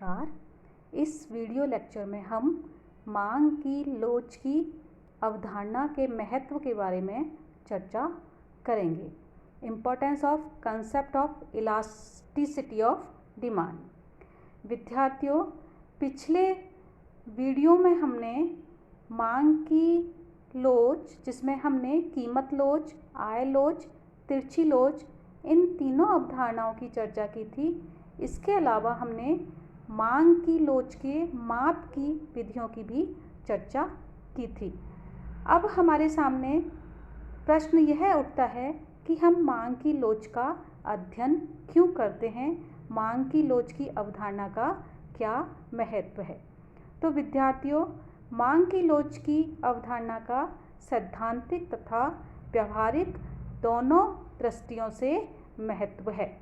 नमस्कार। इस video lecture में हम मांग की लोच की अवधारणा के महत्व के बारे में चर्चा करेंगे। Importance of concept of elasticity of demand. विद्यार्थियों, पिछले वीडियो में हमने मांग की लोच, जिसमें हमने कीमत लोच, आय लोच, तिरछी लोच, इन तीनों अवधारणाओं की चर्चा की थी। इसके अलावा हमने मांग की लोच के माप की विधियों की भी चर्चा की थी। अब हमारे सामने प्रश्न यह उठता है कि हम मांग की लोच का अध्ययन क्यों करते हैं, मांग की लोच की अवधारणा का क्या महत्व है। तो विद्यार्थियों, मांग की लोच की अवधारणा का सैद्धांतिक तथा व्यवहारिक दोनों दृष्टियों से महत्व है।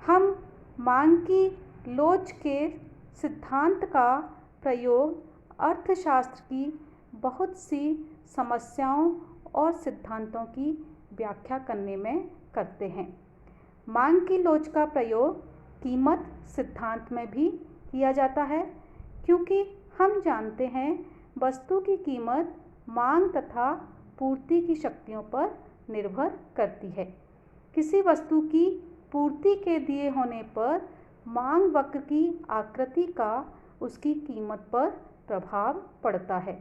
हम मांग की लोच के सिद्धांत का प्रयोग अर्थशास्त्र की बहुत सी समस्याओं और सिद्धांतों की व्याख्या करने में करते हैं। मांग की लोच का प्रयोग कीमत सिद्धांत में भी किया जाता है, क्योंकि हम जानते हैं वस्तु की कीमत मांग तथा पूर्ति की शक्तियों पर निर्भर करती है। किसी वस्तु की पूर्ति के दिए होने पर मांग वक्र की आकृति का उसकी कीमत पर प्रभाव पड़ता है।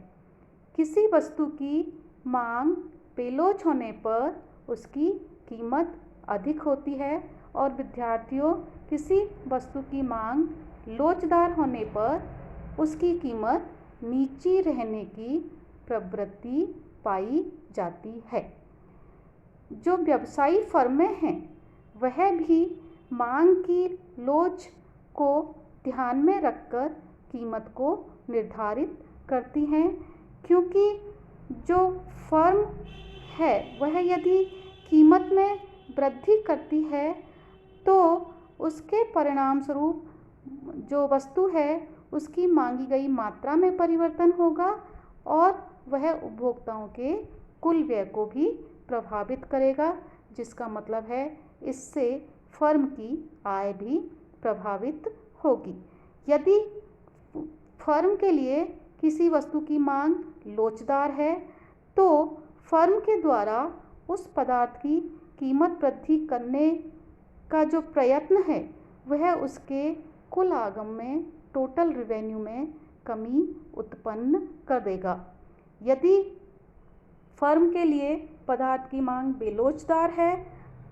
किसी वस्तु की मांग बेलोच होने पर उसकी कीमत अधिक होती है और विद्यार्थियों, किसी वस्तु की मांग लोचदार होने पर उसकी कीमत नीची रहने की प्रवृत्ति पाई जाती है। जो व्यवसायी फर्में हैं वह भी मांग की लोच को ध्यान में रखकर कीमत को निर्धारित करती हैं, क्योंकि जो फर्म है वह यदि कीमत में वृद्धि करती है तो उसके परिणाम स्वरूप जो वस्तु है उसकी मांगी गई मात्रा में परिवर्तन होगा और वह उपभोक्ताओं के कुल व्यय को भी प्रभावित करेगा, जिसका मतलब है इससे फर्म की आय भी प्रभावित होगी। यदि फर्म के लिए किसी वस्तु की मांग लोचदार है तो फर्म के द्वारा उस पदार्थ की कीमत वृद्धि करने का जो प्रयत्न है वह उसके कुल आगम में, टोटल रेवेन्यू में कमी उत्पन्न कर देगा। यदि फर्म के लिए पदार्थ की मांग बेलोचदार है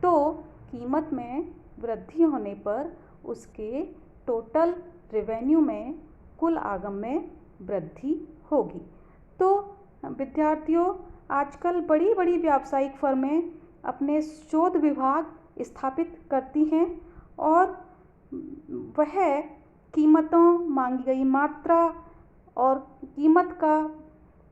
तो कीमत में वृद्धि होने पर उसके टोटल रेवेन्यू में, कुल आगम में वृद्धि होगी। तो विद्यार्थियों, आजकल बड़ी बड़ी व्यावसायिक फर्में अपने शोध विभाग स्थापित करती हैं और वह कीमतों, मांगी गई मात्रा और कीमत का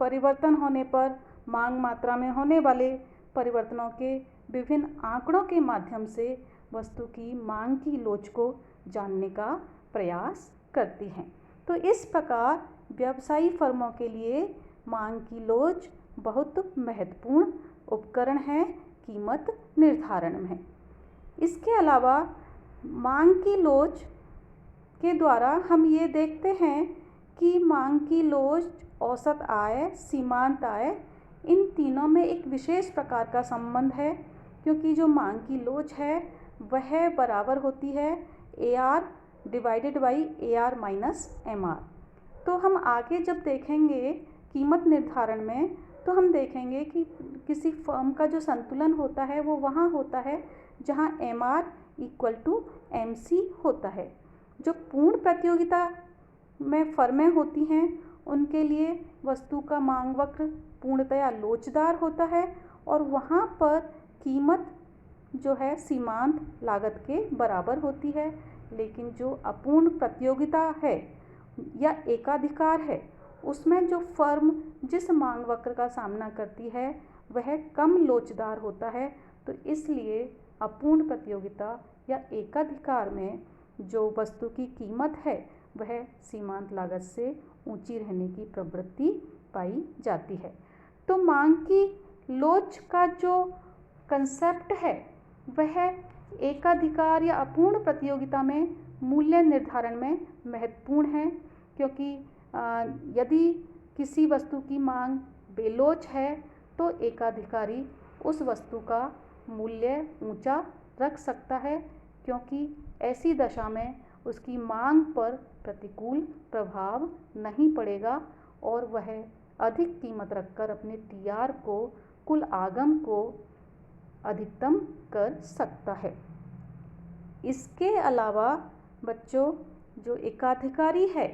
परिवर्तन होने पर मांग मात्रा में होने वाले परिवर्तनों के विभिन्न आंकड़ों के माध्यम से वस्तु की मांग की लोच को जानने का प्रयास करती हैं। तो इस प्रकार व्यवसायी फर्मों के लिए मांग की लोच बहुत महत्वपूर्ण उपकरण है कीमत निर्धारण में। इसके अलावा मांग की लोच के द्वारा हम ये देखते हैं कि मांग की लोच, औसत आय, सीमांत आय, इन तीनों में एक विशेष प्रकार का संबंध है, क्योंकि जो मांग की लोच है वह बराबर होती है AR divided by AR minus MR। तो हम आगे जब देखेंगे कीमत निर्धारण में तो हम देखेंगे कि किसी फर्म का जो संतुलन होता है वो वहाँ होता है जहाँ MR इक्वल टू MC होता है। जो पूर्ण प्रतियोगिता में फर्में होती हैं उनके लिए वस्तु का मांग वक्र पूर्णतया लोचदार होता है और वहाँ पर कीमत जो है सीमांत लागत के बराबर होती है। लेकिन जो अपूर्ण प्रतियोगिता है या एकाधिकार है उसमें जो फर्म जिस मांग वक्र का सामना करती है वह कम लोचदार होता है। तो इसलिए अपूर्ण प्रतियोगिता या एकाधिकार में जो वस्तु की कीमत है वह सीमांत लागत से ऊंची रहने की प्रवृत्ति पाई जाती है। तो मांग की लोच का जो कंसेप्ट है वह एकाधिकार या अपूर्ण प्रतियोगिता में मूल्य निर्धारण में महत्वपूर्ण है, क्योंकि यदि किसी वस्तु की मांग बेलोच है तो एकाधिकारी उस वस्तु का मूल्य ऊंचा रख सकता है, क्योंकि ऐसी दशा में उसकी मांग पर प्रतिकूल प्रभाव नहीं पड़ेगा और वह अधिक कीमत रखकर अपने टीआर को, कुल आगम को अधिकतम कर सकता है। इसके अलावा बच्चों, जो एकाधिकारी है,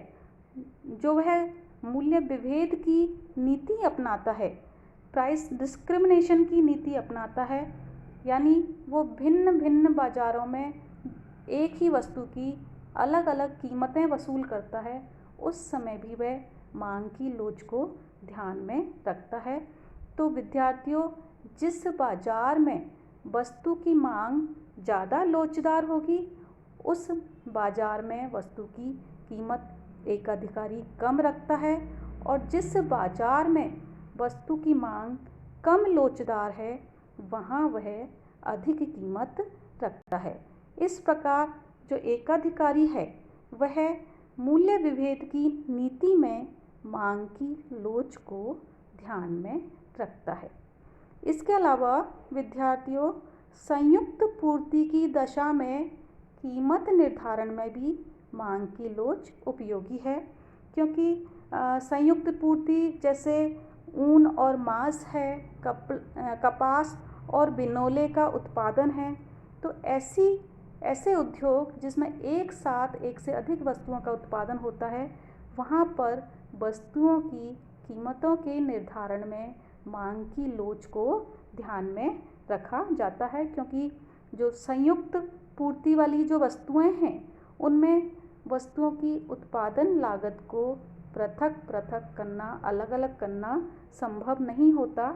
जो वह मूल्य विभेद की नीति अपनाता है, प्राइस डिस्क्रिमिनेशन की नीति अपनाता है, यानी वो भिन्न भिन्न बाज़ारों में एक ही वस्तु की अलग अलग कीमतें वसूल करता है, उस समय भी वह मांग की लोच को ध्यान में रखता है। तो विद्यार्थियों, जिस बाज़ार में वस्तु की मांग ज़्यादा लोचदार होगी, उस बाज़ार में वस्तु की कीमत एकाधिकारी कम रखता है, और जिस बाज़ार में वस्तु की मांग कम लोचदार है, वहाँ वह अधिक कीमत रखता है। इस प्रकार जो एकाधिकारी है वह मूल्य विभेद की नीति में मांग की लोच को ध्यान में रखता है। इसके अलावा विद्यार्थियों, संयुक्त पूर्ति की दशा में कीमत निर्धारण में भी मांग की लोच उपयोगी है, क्योंकि संयुक्त पूर्ति जैसे ऊन और मांस है, कपास और बिनोले का उत्पादन है, तो ऐसे उद्योग जिसमें एक साथ एक से अधिक वस्तुओं का उत्पादन होता है, वहाँ पर वस्तुओं की कीमतों के निर्धारण में मांग की लोच को ध्यान में रखा जाता है, क्योंकि जो संयुक्त पूर्ति वाली जो वस्तुएं हैं, उनमें वस्तुओं की उत्पादन लागत को पृथक पृथक करना, अलग अलग करना संभव नहीं होता।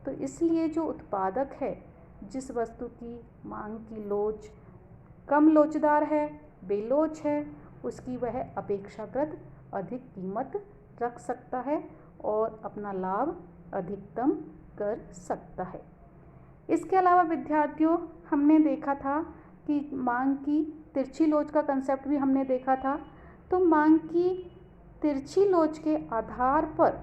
तो इसलिए जो उत्पादक है, जिस वस्तु की मांग की लोच कम लोचदार है, बेलोच है, उसकी वह अपेक्षाकृत अधिक कीमत रख सकता है और अपना लाभ अधिकतम कर सकता है। इसके अलावा विद्यार्थियों, हमने देखा था कि मांग की तिरछी लोच का कंसेप्ट भी हमने देखा था। तो मांग की तिरछी लोच के आधार पर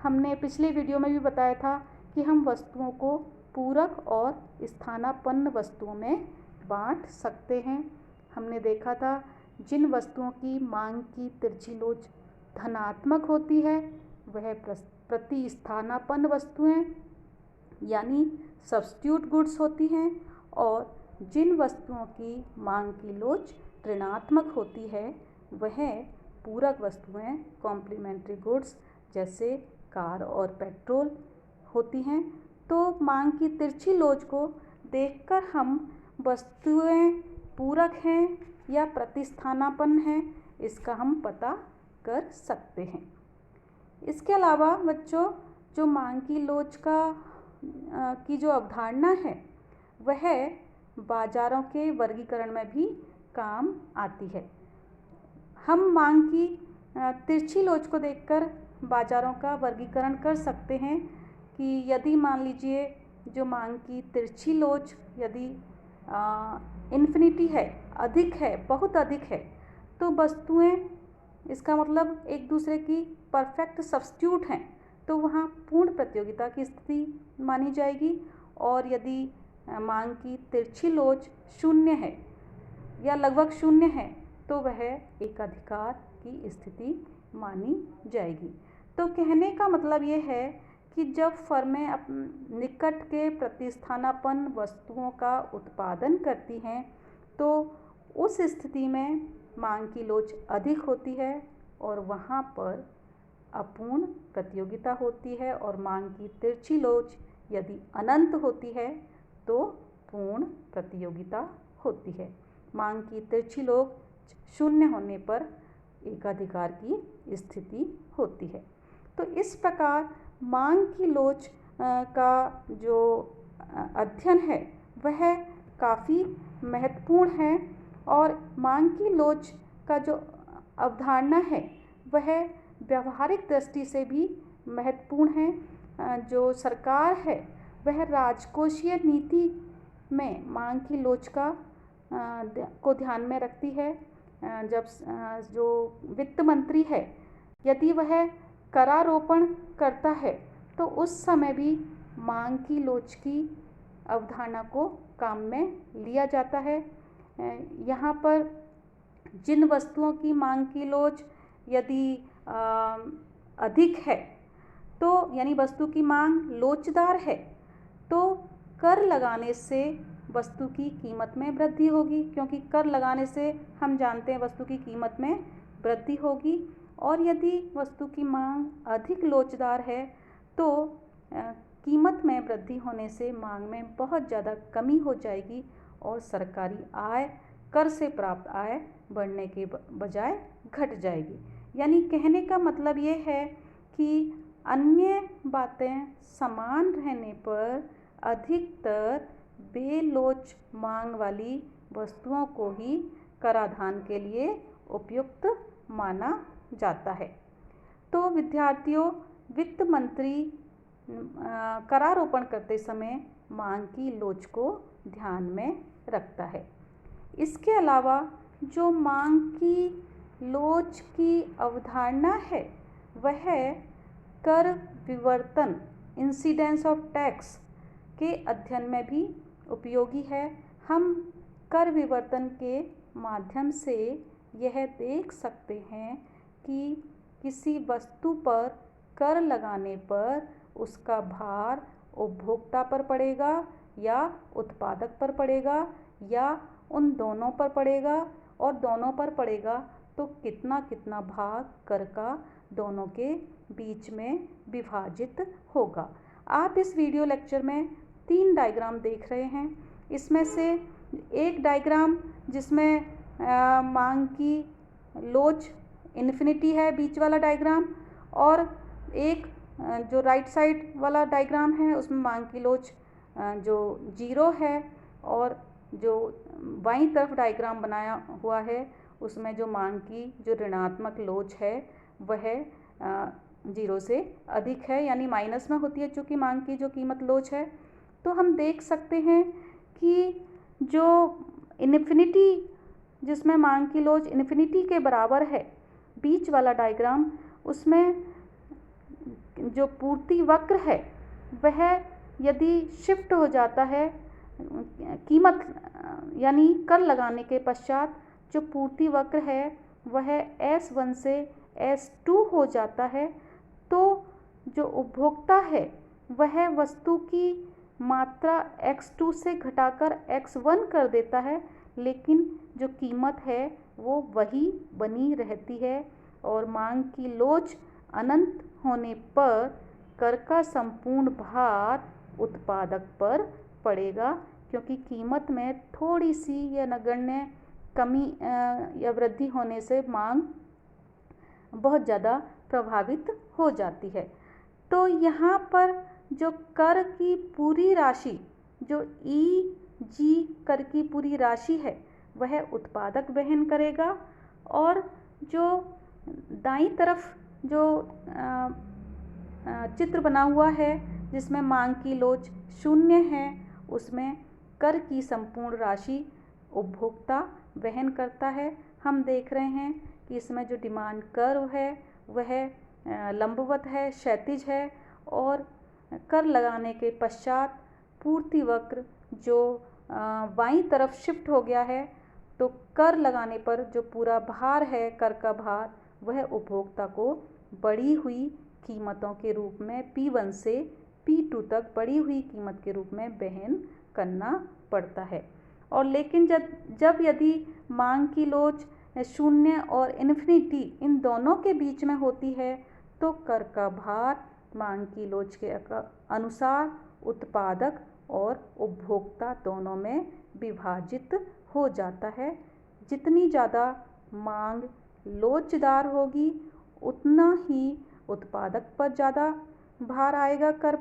हमने पिछले वीडियो में भी बताया था कि हम वस्तुओं को पूरक और स्थानापन्न वस्तुओं में बांट सकते हैं। हमने देखा था जिन वस्तुओं की मांग की तिरछी लोच धनात्मक होती है वह प्रतिस्थानापन्न वस्तुएं यानी सब्स्टिट्यूट गुड्स होती हैं, और जिन वस्तुओं की मांग की लोच ऋणात्मक होती है वह पूरक वस्तुएं कॉम्प्लीमेंट्री गुड्स जैसे कार और पेट्रोल होती हैं। तो मांग की तिरछी लोच को देखकर हम वस्तुएं पूरक हैं या प्रतिस्थानापन्न हैं, इसका हम पता कर सकते हैं। इसके अलावा बच्चों, जो मांग की लोच की जो अवधारणा है वह बाजारों के वर्गीकरण में भी काम आती है। हम मांग की तिरछी लोच को देखकर बाजारों का वर्गीकरण कर सकते हैं कि यदि मान लीजिए जो मांग की तिरछी लोच यदि इन्फिनिटी है, अधिक है, बहुत अधिक है, तो वस्तुएं, इसका मतलब एक दूसरे की परफेक्ट सब्स्टिट्यूट हैं, तो वहाँ पूर्ण प्रतियोगिता की स्थिति मानी जाएगी। और यदि मांग की तिरछी लोच शून्य है या लगभग शून्य है तो वह एकाधिकार की स्थिति मानी जाएगी। तो कहने का मतलब ये है कि जब फर्में निकट के प्रतिस्थानापन्न वस्तुओं का उत्पादन करती हैं तो उस स्थिति में मांग की लोच अधिक होती है और वहाँ पर अपूर्ण प्रतियोगिता होती है, और मांग की तिरछी लोच यदि अनंत होती है तो पूर्ण प्रतियोगिता होती है। मांग की तिरछी लोच शून्य होने पर एकाधिकार की स्थिति होती है। तो इस प्रकार मांग की लोच का जो अध्ययन है वह काफ़ी महत्वपूर्ण है, और मांग की लोच का जो अवधारणा है वह व्यवहारिक दृष्टि से भी महत्वपूर्ण है। जो सरकार है वह राजकोषीय नीति में मांग की लोच को ध्यान में रखती है। जब जो वित्त मंत्री है यदि वह करारोपण करता है तो उस समय भी मांग की लोच की अवधारणा को काम में लिया जाता है। यहाँ पर जिन वस्तुओं की मांग की लोच यदि अधिक है तो यानी वस्तु की मांग लोचदार है तो कर लगाने से वस्तु की कीमत में वृद्धि होगी, क्योंकि कर लगाने से हम जानते हैं वस्तु की कीमत में वृद्धि होगी। और यदि वस्तु की मांग अधिक लोचदार है तो कीमत में वृद्धि होने से मांग में बहुत ज़्यादा कमी हो जाएगी और सरकारी आय, कर से प्राप्त आय बढ़ने के बजाय घट जाएगी। यानी कहने का मतलब ये है कि अन्य बातें समान रहने पर अधिकतर बेलोच मांग वाली वस्तुओं को ही कराधान के लिए उपयुक्त माना जाता है। तो विद्यार्थियों, वित्त मंत्री करारोपण करते समय मांग की लोच को ध्यान में रखता है। इसके अलावा जो मांग की लोच की अवधारणा है वह कर विवर्तन, इंसिडेंस ऑफ टैक्स के अध्ययन में भी उपयोगी है। हम कर विवर्तन के माध्यम से यह देख सकते हैं कि किसी वस्तु पर कर लगाने पर उसका भार उपभोक्ता पर पड़ेगा या उत्पादक पर पड़ेगा या उन दोनों पर पड़ेगा, और दोनों पर पड़ेगा तो कितना कितना भाग कर का दोनों के बीच में विभाजित होगा। आप इस वीडियो लेक्चर में 3 डायग्राम देख रहे हैं। इसमें से एक डायग्राम जिसमें मांग की लोच इन्फिनिटी है, बीच वाला डायग्राम, और एक जो राइट साइड वाला डायग्राम है उसमें मांग की लोच जो 0 है, और जो बाईं तरफ डायग्राम बनाया हुआ है उसमें जो मांग की जो ऋणात्मक लोच है वह 0 से अधिक है, यानी माइनस में होती है चूँकि मांग की जो कीमत लोच है। तो हम देख सकते हैं कि जो इन्फिनिटी, जिसमें मांग की लोच इन्फिनिटी के बराबर है, बीच वाला डायग्राम, उसमें जो पूर्ति वक्र है वह यदि शिफ्ट हो जाता है कीमत यानी कर लगाने के पश्चात, जो पूर्ति वक्र है वह S1 से S2 हो जाता है, तो जो उपभोक्ता है वह वस्तु की मात्रा X2 से घटाकर X1 कर देता है, लेकिन जो कीमत है वो वही बनी रहती है। और मांग की लोच अनंत होने पर कर का संपूर्ण भार उत्पादक पर पड़ेगा, क्योंकि कीमत में थोड़ी सी या नगण्य कमी या वृद्धि होने से मांग बहुत ज़्यादा प्रभावित हो जाती है। तो यहाँ पर जो कर की पूरी राशि, जो EG कर की पूरी राशि है वह उत्पादक वहन करेगा, और जो दाईं तरफ जो चित्र बना हुआ है जिसमें मांग की लोच 0 है उसमें कर की संपूर्ण राशि उपभोक्ता वहन करता है। हम देख रहे हैं कि इसमें जो डिमांड कर्व है वह लंबवत है, क्षैतिज है, और कर लगाने के पश्चात पूर्ति वक्र जो बाईं तरफ शिफ्ट हो गया है, तो कर लगाने पर जो पूरा भार है, कर का भार, वह उपभोक्ता को बढ़ी हुई कीमतों के रूप में P1 से P2 तक बढ़ी हुई कीमत के रूप में वहन करना पड़ता है। और लेकिन जब यदि मांग की लोच 0 और इन्फिनिटी इन दोनों के बीच में होती है तो कर का भार मांग की लोच के अनुसार उत्पादक और उपभोक्ता दोनों में विभाजित हो जाता है। जितनी ज़्यादा मांग लोचदार होगी उतना ही उत्पादक पर ज़्यादा भार आएगा कर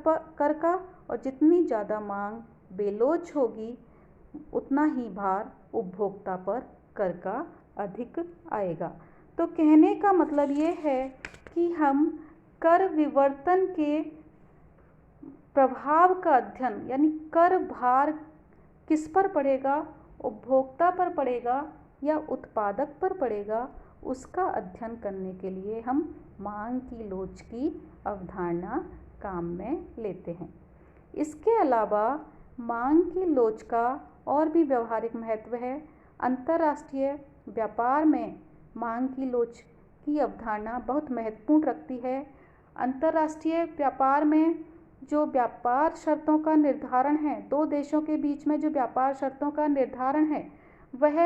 का, और जितनी ज़्यादा मांग बेलोच होगी उतना ही भार उपभोक्ता पर कर का अधिक आएगा। तो कहने का मतलब ये है कि हम कर विवर्तन के प्रभाव का अध्ययन, यानी कर भार किस पर पड़ेगा, उपभोक्ता पर पड़ेगा, या उत्पादक पर पड़ेगा, उसका अध्ययन करने के लिए हम मांग की लोच की अवधारणा काम में लेते हैं। इसके अलावा मांग की लोच का और भी व्यवहारिक महत्व है। अंतर्राष्ट्रीय व्यापार में मांग की लोच की अवधारणा बहुत महत्वपूर्ण रखती है। अंतर्राष्ट्रीय व्यापार में जो व्यापार शर्तों का निर्धारण है, दो देशों के बीच में जो व्यापार शर्तों का निर्धारण है, वह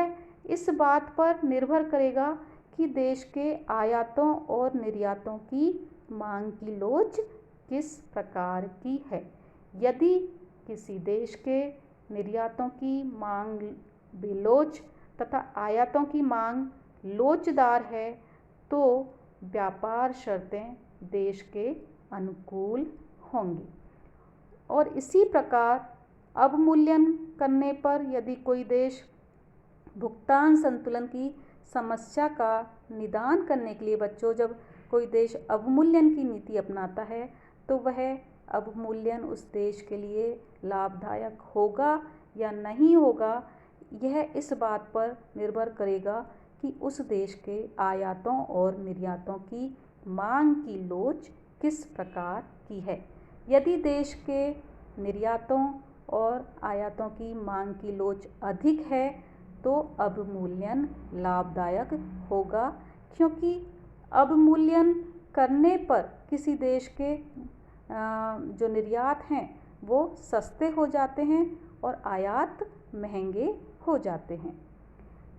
इस बात पर निर्भर करेगा कि देश के आयातों और निर्यातों की मांग की लोच किस प्रकार की है। यदि किसी देश के निर्यातों की मांग बेलोच तथा आयातों की मांग लोचदार है, तो व्यापार शर्तें देश के अनुकूल होंगी। और इसी प्रकार अवमूल्यन करने पर यदि कोई देश भुगतान संतुलन की समस्या का निदान करने के लिए, बच्चों, जब कोई देश अवमूल्यन की नीति अपनाता है तो वह अवमूल्यन उस देश के लिए लाभदायक होगा या नहीं होगा, यह इस बात पर निर्भर करेगा कि उस देश के आयातों और निर्यातों की मांग की लोच किस प्रकार की है। यदि देश के निर्यातों और आयातों की मांग की लोच अधिक है तो अवमूल्यन लाभदायक होगा, क्योंकि अवमूल्यन करने पर किसी देश के जो निर्यात हैं वो सस्ते हो जाते हैं और आयात महंगे हो जाते हैं।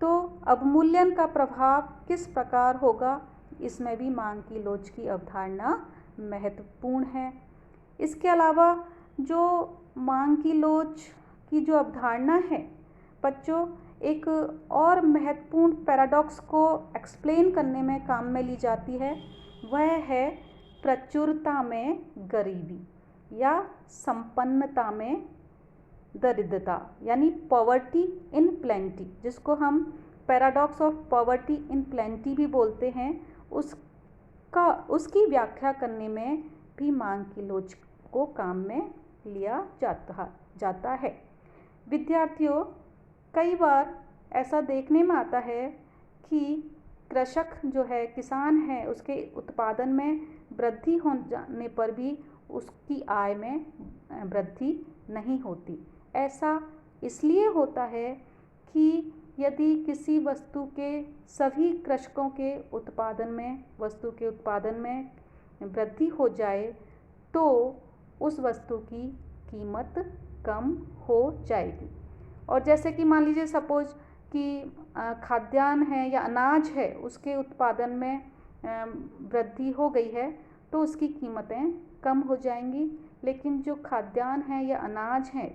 तो अवमूल्यन का प्रभाव किस प्रकार होगा, इसमें भी मांग की लोच की अवधारणा महत्वपूर्ण है। इसके अलावा जो मांग की लोच की जो अवधारणा है बच्चों, एक और महत्वपूर्ण पैराडॉक्स को एक्सप्लेन करने में काम में ली जाती है, वह है प्रचुरता में गरीबी या संपन्नता में दरिद्रता, यानी पॉवर्टी इन प्लेंटी, जिसको हम paradox of poverty in plenty भी बोलते हैं। उसकी व्याख्या करने में भी मांग की लोच को काम में लिया जाता है। विद्यार्थियों, कई बार ऐसा देखने में आता है कि कृषक जो है, किसान है, उसके उत्पादन में वृद्धि हो जाने पर भी उसकी आय में वृद्धि नहीं होती। ऐसा इसलिए होता है कि यदि किसी वस्तु के सभी कृषकों के उत्पादन में वृद्धि हो जाए तो उस वस्तु की कीमत कम हो जाएगी। और जैसे कि मान लीजिए सपोज कि खाद्यान्न है या अनाज है, उसके उत्पादन में वृद्धि हो गई है तो उसकी कीमतें कम हो जाएंगी, लेकिन जो खाद्यान्न है या अनाज है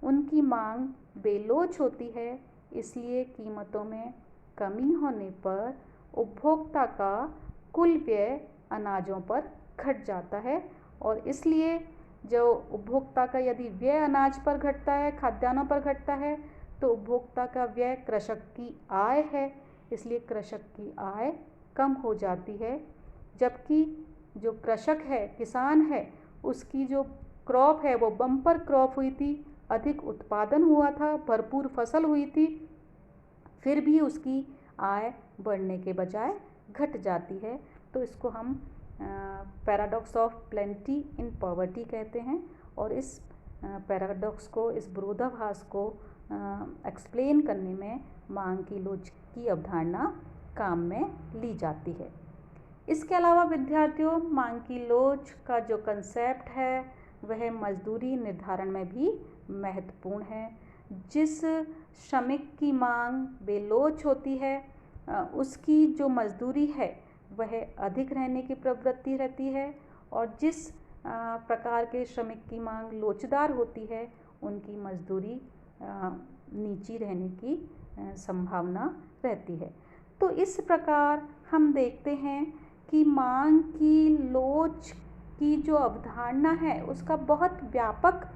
उनकी मांग बेलोच होती है, इसलिए कीमतों में कमी होने पर उपभोक्ता का कुल व्यय अनाजों पर घट जाता है। और इसलिए जो उपभोक्ता का यदि व्यय अनाज पर घटता है, खाद्यान्नों पर घटता है, तो उपभोक्ता का व्यय कृषक की आय है, इसलिए कृषक की आय कम हो जाती है। जबकि जो कृषक है, किसान है, उसकी जो क्रॉप है वो बम्पर क्रॉप हुई थी, अधिक उत्पादन हुआ था, भरपूर फसल हुई थी, फिर भी उसकी आय बढ़ने के बजाय घट जाती है। तो इसको हम paradox of plenty in poverty कहते हैं। और इस पैराडॉक्स को, इस विरोधाभास को एक्सप्लेन करने में मांग की लोच की अवधारणा काम में ली जाती है। इसके अलावा विद्यार्थियों, मांग की लोच का जो कंसेप्ट है वह मजदूरी निर्धारण में भी महत्वपूर्ण है। जिस श्रमिक की मांग बेलोच होती है उसकी जो मजदूरी है वह अधिक रहने की प्रवृत्ति रहती है, और जिस प्रकार के श्रमिक की मांग लोचदार होती है उनकी मजदूरी नीची रहने की संभावना रहती है। तो इस प्रकार हम देखते हैं कि मांग की लोच की जो अवधारणा है उसका बहुत व्यापक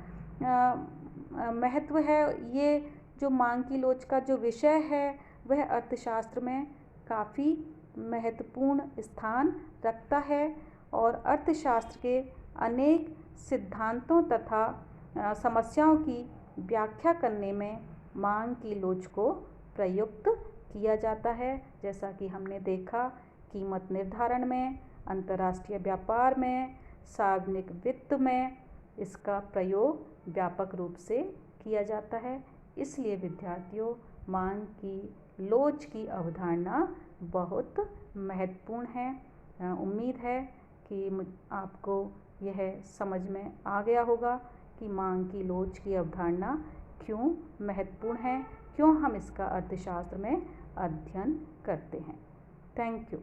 महत्व है। ये जो मांग की लोच का जो विषय है वह अर्थशास्त्र में काफ़ी महत्वपूर्ण स्थान रखता है, और अर्थशास्त्र के अनेक सिद्धांतों तथा समस्याओं की व्याख्या करने में मांग की लोच को प्रयुक्त किया जाता है। जैसा कि हमने देखा, कीमत निर्धारण में, अंतर्राष्ट्रीय व्यापार में, सार्वजनिक वित्त में इसका प्रयोग व्यापक रूप से किया जाता है। इसलिए विद्यार्थियों, मांग की लोच की अवधारणा बहुत महत्वपूर्ण है। उम्मीद है कि आपको यह समझ में आ गया होगा कि मांग की लोच की अवधारणा क्यों महत्वपूर्ण है, क्यों हम इसका अर्थशास्त्र में अध्ययन करते हैं। Thank you.